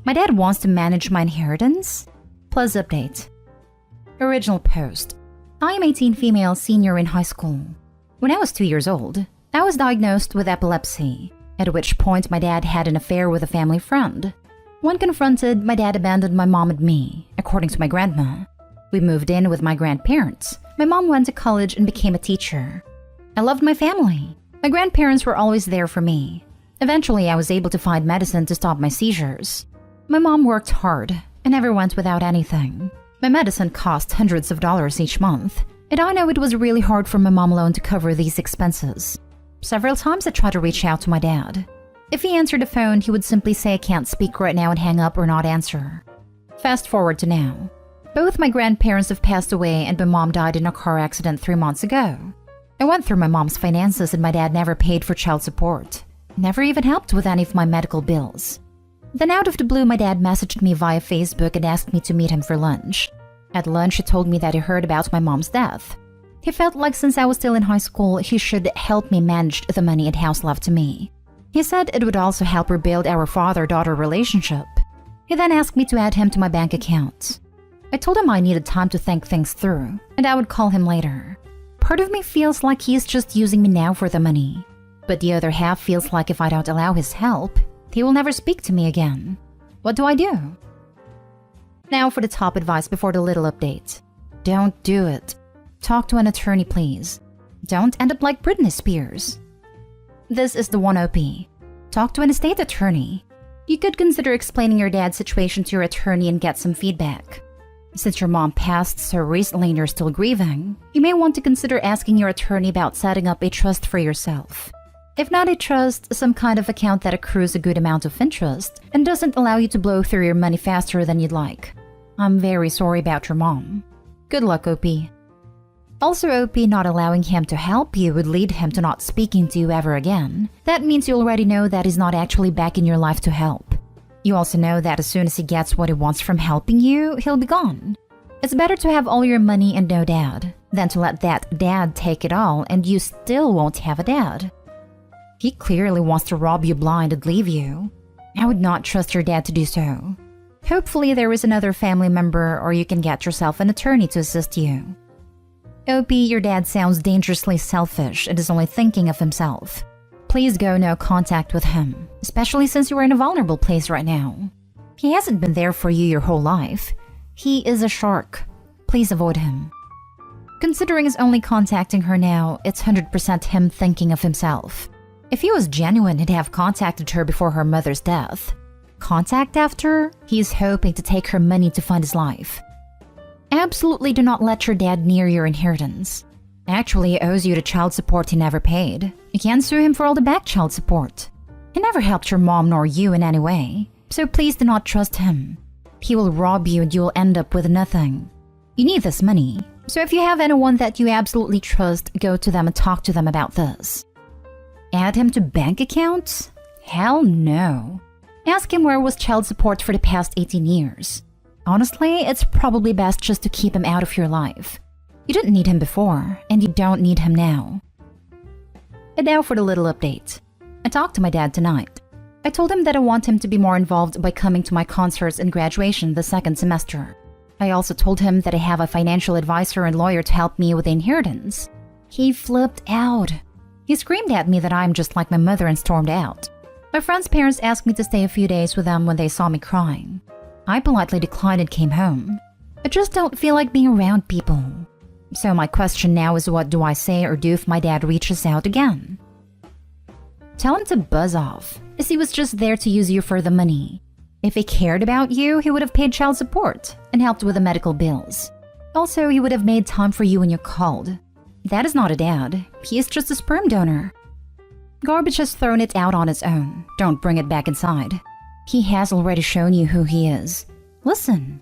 My dad wants to manage my inheritance? Plus update. Original post. I am 18 female senior in high school. When I was 2 years old, I was diagnosed with epilepsy, at which point my dad had an affair with a family friend. When confronted, my dad abandoned my mom and me, according to my grandma. We moved in with my grandparents. My mom went to college and became a teacher. I loved my family. My grandparents were always there for me. Eventually, I was able to find medicine to stop my seizures. My mom worked hard and never went without anything. My medicine cost hundreds of dollars each month, and I know it was really hard for my mom alone to cover these expenses. Several times I tried to reach out to my dad. If he answered the phone, he would simply say I can't speak right now and hang up or not answer. Fast forward to now. Both my grandparents have passed away and my mom died in a car accident 3 months ago. I went through my mom's finances and my dad never paid for child support. Never even helped with any of my medical bills. Then out of the blue, my dad messaged me via Facebook and asked me to meet him for lunch. At lunch, he told me that he heard about my mom's death. He felt like since I was still in high school, he should help me manage the money and house left to me. He said it would also help rebuild our father-daughter relationship. He then asked me to add him to my bank account. I told him I needed time to think things through, and I would call him later. Part of me feels like he is just using me now for the money, but the other half feels like if I don't allow his help, he will never speak to me again. What do I do? Now for the top advice before the little update. Don't do it. Talk to an attorney, please. Don't end up like Britney Spears. This is the 1OP. Talk to an estate attorney. You could consider explaining your dad's situation to your attorney and get some feedback. Since your mom passed so recently and you're still grieving, you may want to consider asking your attorney about setting up a trust for yourself. If not a trust, some kind of account that accrues a good amount of interest and doesn't allow you to blow through your money faster than you'd like. I'm very sorry about your mom. Good luck, OP. Also, OP, not allowing him to help you would lead him to not speaking to you ever again. That means you already know that he's not actually back in your life to help. You also know that as soon as he gets what he wants from helping you, he'll be gone. It's better to have all your money and no dad than to let that dad take it all and you still won't have a dad. He clearly wants to rob you blind and leave you. I would not trust your dad to do so. Hopefully there is another family member or you can get yourself an attorney to assist you. OP, your dad sounds dangerously selfish and is only thinking of himself. Please go no contact with him, especially since you are in a vulnerable place right now. He hasn't been there for you your whole life. He is a shark. Please avoid him. Considering he's only contacting her now, it's 100% him thinking of himself. If he was genuine, he'd have contacted her before her mother's death. Contact after, he is hoping to take her money to fund his life. Absolutely do not let your dad near your inheritance. Actually, he owes you the child support he never paid. You can't sue him for all the back child support. He never helped your mom nor you in any way, so please do not trust him. He will rob you and you will end up with nothing. You need this money, so if you have anyone that you absolutely trust, go to them and talk to them about this. Add him to bank accounts? Hell no. Ask him where was child support for the past 18 years. Honestly, it's probably best just to keep him out of your life. You didn't need him before, and you don't need him now. And now for the little update. I talked to my dad tonight. I told him that I want him to be more involved by coming to my concerts and graduation the second semester. I also told him that I have a financial advisor and lawyer to help me with the inheritance. He flipped out. He screamed at me that I'm just like my mother and stormed out. My friend's parents asked me to stay a few days with them when they saw me crying. I politely declined and came home. I just don't feel like being around people. So my question now is, what do I say or do if my dad reaches out again? Tell him to buzz off, as he was just there to use you for the money. If he cared about you, he would have paid child support and helped with the medical bills. Also, he would have made time for you when you called. That is not a dad. He is just a sperm donor. Garbage has thrown it out on its own. Don't bring it back inside. He has already shown you who he is. Listen.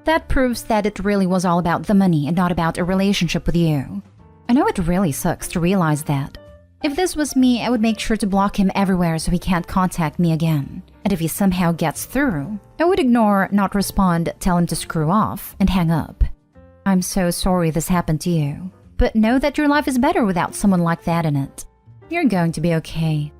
That proves that it really was all about the money and not about a relationship with you. I know it really sucks to realize that. If this was me, I would make sure to block him everywhere so he can't contact me again. And if he somehow gets through, I would ignore, not respond, tell him to screw off, and hang up. I'm so sorry this happened to you, but know that your life is better without someone like that in it. You're going to be okay.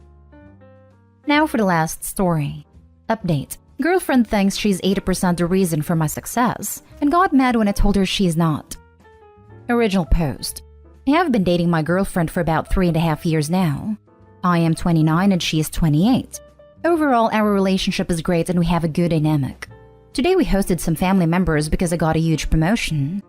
Now for the last story. Update. Girlfriend thinks she's 80% the reason for my success and got mad when I told her she's not. Original post. I have been dating my girlfriend for about 3.5 years now. I am 29 and she is 28. Overall, our relationship is great and we have a good dynamic. Today we hosted some family members because I got a huge promotion.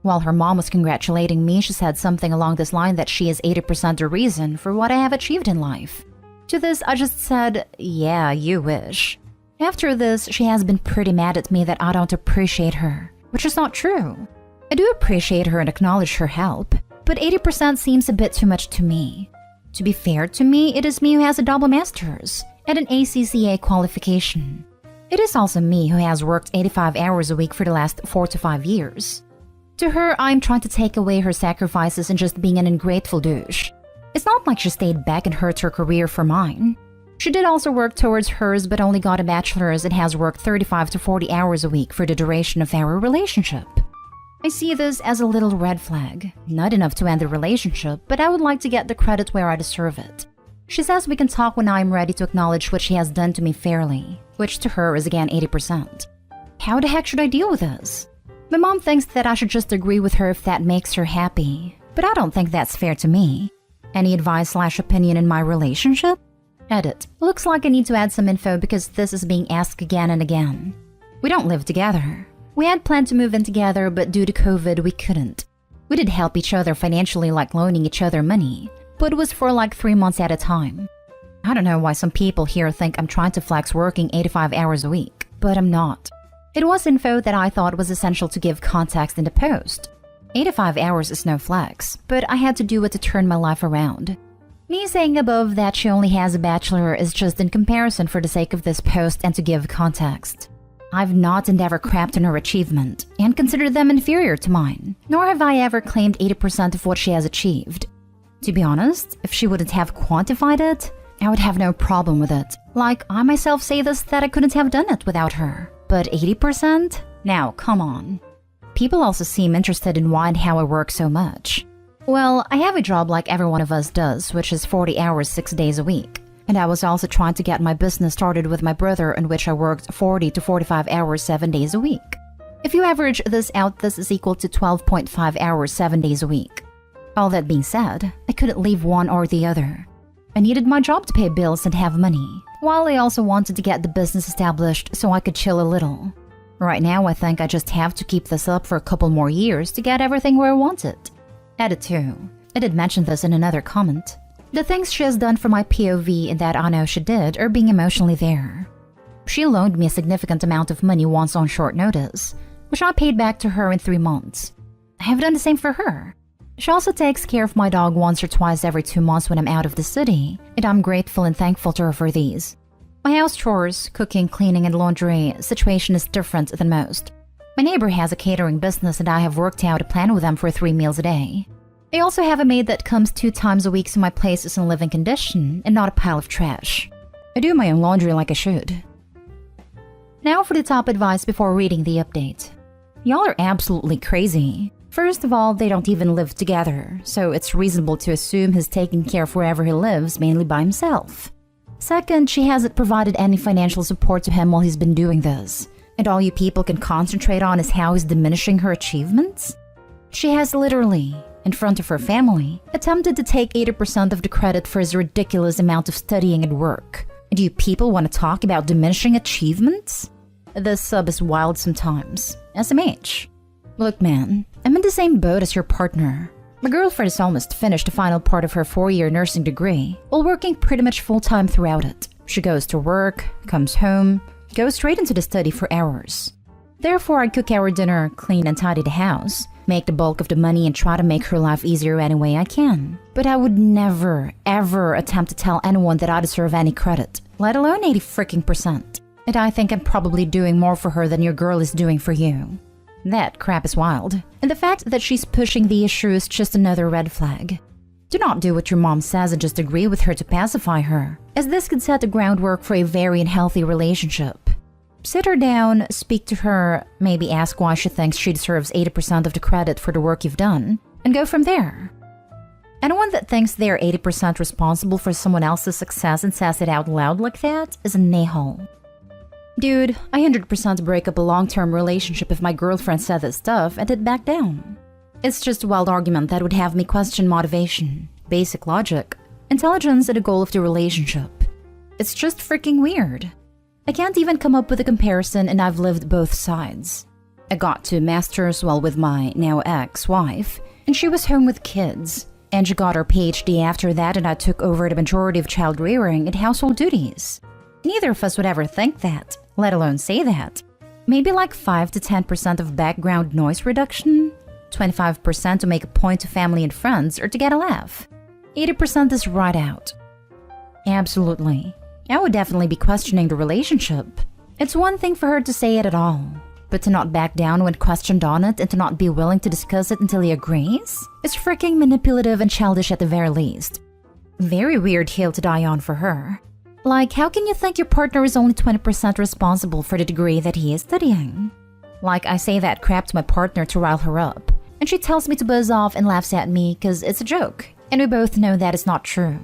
While her mom was congratulating me, she said something along this line that she is 80% the reason for what I have achieved in life. To this, I just said, yeah, you wish. After this, she has been pretty mad at me that I don't appreciate her, which is not true. I do appreciate her and acknowledge her help, but 80% seems a bit too much to me. To be fair to me, it is me who has a double master's and an ACCA qualification. It is also me who has worked 85 hours a week for the last 4 to 5 years. To her, I'm trying to take away her sacrifices and just being an ungrateful douche. It's not like she stayed back and hurt her career for mine. She did also work towards hers but only got a bachelor's and has worked 35 to 40 hours a week for the duration of our relationship. I see this as a little red flag. Not enough to end the relationship, but I would like to get the credit where I deserve it. She says we can talk when I'm ready to acknowledge what she has done to me fairly, which to her is again 80%. How the heck should I deal with this? My mom thinks that I should just agree with her if that makes her happy, but I don't think that's fair to me. Any advice/opinion in my relationship? Edit. Looks like I need to add some info because this is being asked again and again. We don't live together. We had planned to move in together, but due to COVID, we couldn't. We did help each other financially, like loaning each other money, but it was for like 3 months at a time. I don't know why some people here think I'm trying to flex working 85 hours a week, but I'm not. It was info that I thought was essential to give context in the post. 85 hours is no flex, but I had to do it to turn my life around. Me saying above that she only has a bachelor is just in comparison for the sake of this post and to give context. I've not and ever crapped on her achievement and considered them inferior to mine, nor have I ever claimed 80% of what she has achieved. To be honest, if she wouldn't have quantified it, I would have no problem with it. Like, I myself say this that I couldn't have done it without her. But 80%? Now, come on. People also seem interested in why and how I work so much. Well, I have a job like every one of us does, which is 40 hours 6 days a week. And I was also trying to get my business started with my brother, in which I worked 40 to 45 hours 7 days a week. If you average this out, this is equal to 12.5 hours 7 days a week. All that being said, I couldn't leave one or the other. I needed my job to pay bills and have money, while I also wanted to get the business established so I could chill a little. Right now, I think I just have to keep this up for a couple more years to get everything where I want it. Edit 2. I did mention this in another comment. The things she has done for my POV and that I know she did are being emotionally there. She loaned me a significant amount of money once on short notice, which I paid back to her in 3 months. I have done the same for her. She also takes care of my dog once or twice every 2 months when I'm out of the city, and I'm grateful and thankful to her for these. My house chores, cooking, cleaning, and laundry situation is different than most. My neighbor has a catering business and I have worked out a plan with them for 3 meals a day. I also have a maid that comes 2 times a week so my place is in living condition and not a pile of trash. I do my own laundry like I should. Now for the top advice before reading the update. Y'all are absolutely crazy. First of all, they don't even live together, so it's reasonable to assume he's taking care of wherever he lives mainly by himself. Second, she hasn't provided any financial support to him while he's been doing this, and all you people can concentrate on is how he's diminishing her achievements? She has literally, in front of her family, attempted to take 80% of the credit for his ridiculous amount of studying and work. And you people want to talk about diminishing achievements? This sub is wild sometimes. SMH. Look man, I'm in the same boat as your partner. My girlfriend is almost finished the final part of her 4-year nursing degree, while working pretty much full-time throughout it. She goes to work, comes home, goes straight into the study for hours. Therefore, I cook our dinner, clean and tidy the house, make the bulk of the money and try to make her life easier any way I can. But I would never, ever attempt to tell anyone that I deserve any credit, let alone 80%. And I think I'm probably doing more for her than your girl is doing for you. That crap is wild, and the fact that she's pushing the issue is just another red flag. Do not do what your mom says and just agree with her to pacify her, as this could set the groundwork for a very unhealthy relationship. Sit her down, speak to her, maybe ask why she thinks she deserves 80% of the credit for the work you've done, and go from there. Anyone that thinks they are 80% responsible for someone else's success and says it out loud like that is a a-hole. Dude, I 100% break up a long-term relationship if my girlfriend said this stuff and did back down. It's just a wild argument that would have me question motivation, basic logic, intelligence, and the goal of the relationship. It's just freaking weird. I can't even come up with a comparison, and I've lived both sides. I got to master's while with my now ex-wife, and she was home with kids. And she got her PhD after that, and I took over the majority of child rearing and household duties. Neither of us would ever think that, let alone say that. Maybe like 5 to 10% of background noise reduction, 25% to make a point to family and friends or to get a laugh. 80% is right out. Absolutely. I would definitely be questioning the relationship. It's one thing for her to say it at all, but to not back down when questioned on it and to not be willing to discuss it until he agrees is freaking manipulative and childish at the very least. Very weird hill to die on for her. Like, how can you think your partner is only 20% responsible for the degree that he is studying? Like, I say that crap to my partner to rile her up, and she tells me to buzz off and laughs at me because it's a joke, and we both know that is not true.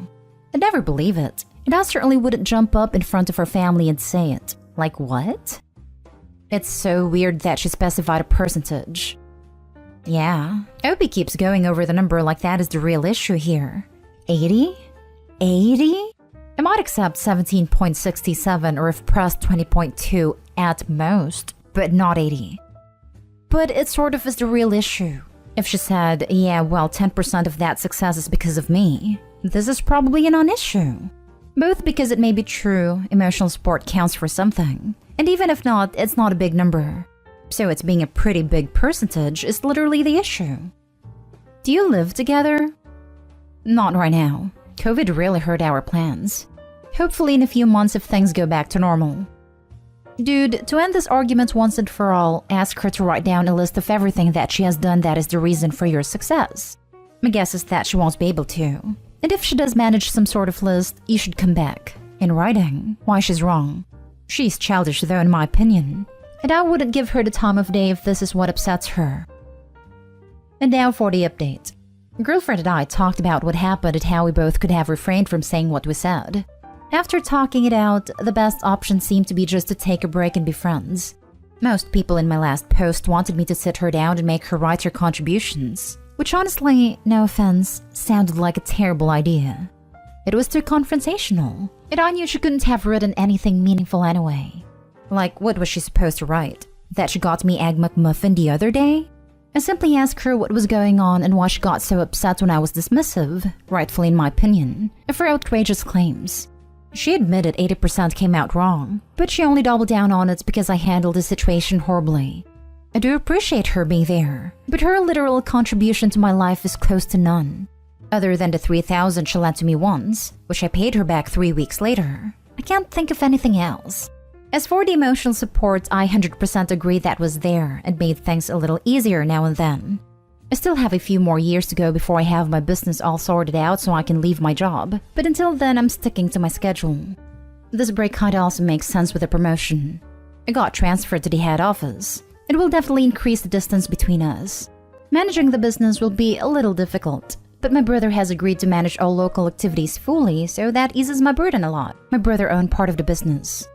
I'd never believe it, and I certainly wouldn't jump up in front of her family and say it. Like, what? It's so weird that she specified a percentage. Yeah, Opie keeps going over the number like that is the real issue here. 80? 80? I might accept 17.67 or if pressed 20.2 at most, but not 80. But it sort of is the real issue. If she said, yeah, well, 10% of that success is because of me, this is probably a non-issue. Both because it may be true, emotional support counts for something, and even if not, it's not a big number. So it's being a pretty big percentage is literally the issue. Do you live together? Not right now. COVID really hurt our plans. Hopefully in a few months if things go back to normal. Dude, to end this argument once and for all, ask her to write down a list of everything that she has done that is the reason for your success. My guess is that she won't be able to. And if she does manage some sort of list, you should come back, in writing, why she's wrong. She's childish though in my opinion, and I wouldn't give her the time of day if this is what upsets her. And now for the update. Girlfriend and I talked about what happened and how we both could have refrained from saying what we said. After talking it out, the best option seemed to be just to take a break and be friends. Most people in my last post wanted me to sit her down and make her write her contributions, which honestly, no offense, sounded like a terrible idea. It was too confrontational, and I knew she couldn't have written anything meaningful anyway. Like, what was she supposed to write? That she got me Egg McMuffin the other day? I simply asked her what was going on and why she got so upset when I was dismissive, rightfully in my opinion, of her outrageous claims. She admitted 80% came out wrong, but she only doubled down on it because I handled the situation horribly. I do appreciate her being there, but her literal contribution to my life is close to none. Other than the $3,000 she lent to me once, which I paid her back 3 weeks later, I can't think of anything else. As for the emotional support, I 100% agree that was there and made things a little easier now and then. I still have a few more years to go before I have my business all sorted out so I can leave my job, but until then I'm sticking to my schedule. This break kinda also makes sense with the promotion. I got transferred to the head office. It will definitely increase the distance between us. Managing the business will be a little difficult, but my brother has agreed to manage all local activities fully, so that eases my burden a lot. My brother owned part of the business.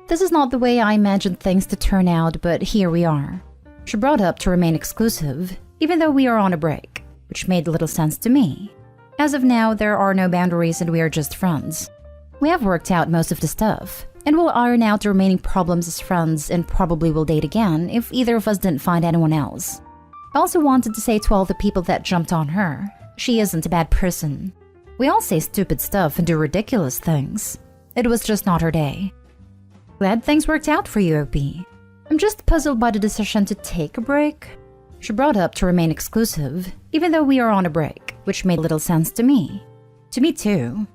This is not the way I imagined things to turn out, but here we are. She brought up to remain exclusive, even though we are on a break, which made little sense to me. As of now, there are no boundaries and we are just friends. We have worked out most of the stuff, and we'll iron out the remaining problems as friends and probably will date again if either of us didn't find anyone else. I also wanted to say to all the people that jumped on her, she isn't a bad person. We all say stupid stuff and do ridiculous things. It was just not her day. Glad things worked out for you, Opie. I'm just puzzled by the decision to take a break. She brought up to remain exclusive, even though we are on a break, which made little sense to me. To me too.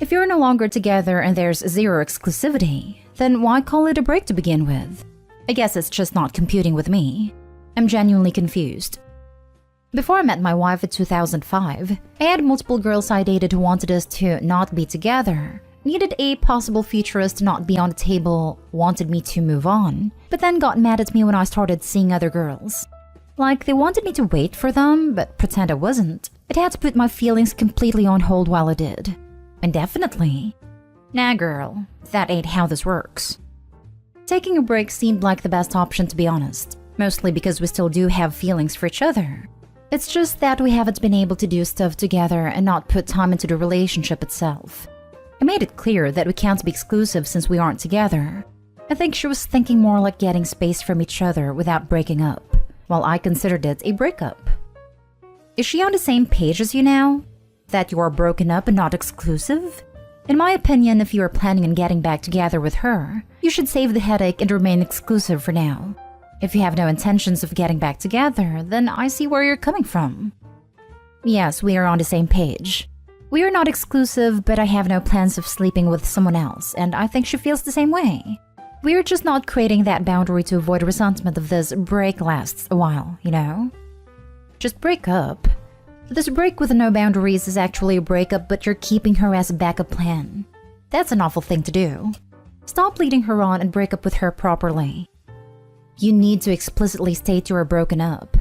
If you're no longer together and there's zero exclusivity, then why call it a break to begin with? I guess it's just not computing with me. I'm genuinely confused. Before I met my wife in 2005, I had multiple girls I dated who wanted us to not be together, needed a possible futurist to not be on the table, wanted me to move on, but then got mad at me when I started seeing other girls. Like, they wanted me to wait for them, but pretend I wasn't. It had to put my feelings completely on hold while I did. Indefinitely. Nah, girl, that ain't how this works. Taking a break seemed like the best option, to be honest, mostly because we still do have feelings for each other. It's just that we haven't been able to do stuff together and not put time into the relationship itself. I made it clear that we can't be exclusive since we aren't together. I think she was thinking more like getting space from each other without breaking up, while I considered it a breakup. Is she on the same page as you now? That you are broken up and not exclusive? In my opinion, if you are planning on getting back together with her, you should save the headache and remain exclusive for now. If you have no intentions of getting back together, then I see where you're coming from. Yes, we are on the same page. We are not exclusive, but I have no plans of sleeping with someone else, and I think she feels the same way. We are just not creating that boundary to avoid resentment if this break lasts a while, you know? Just break up. This break with no boundaries is actually a breakup, but you're keeping her as a backup plan. That's an awful thing to do. Stop leading her on and break up with her properly. You need to explicitly state you are broken up.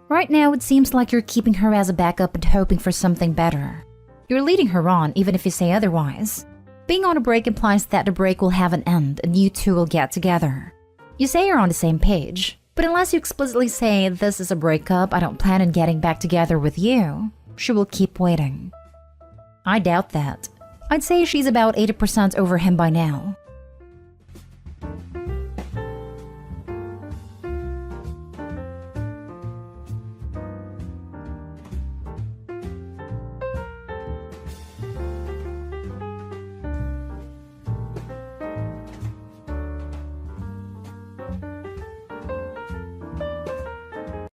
Right now, it seems like you're keeping her as a backup and hoping for something better. You're leading her on even if you say otherwise. Being on a break implies that the break will have an end and you two will get together. You say you're on the same page, but unless you explicitly say this is a breakup, I don't plan on getting back together with you, she will keep waiting. I doubt that. I'd say she's about 80% over him by now.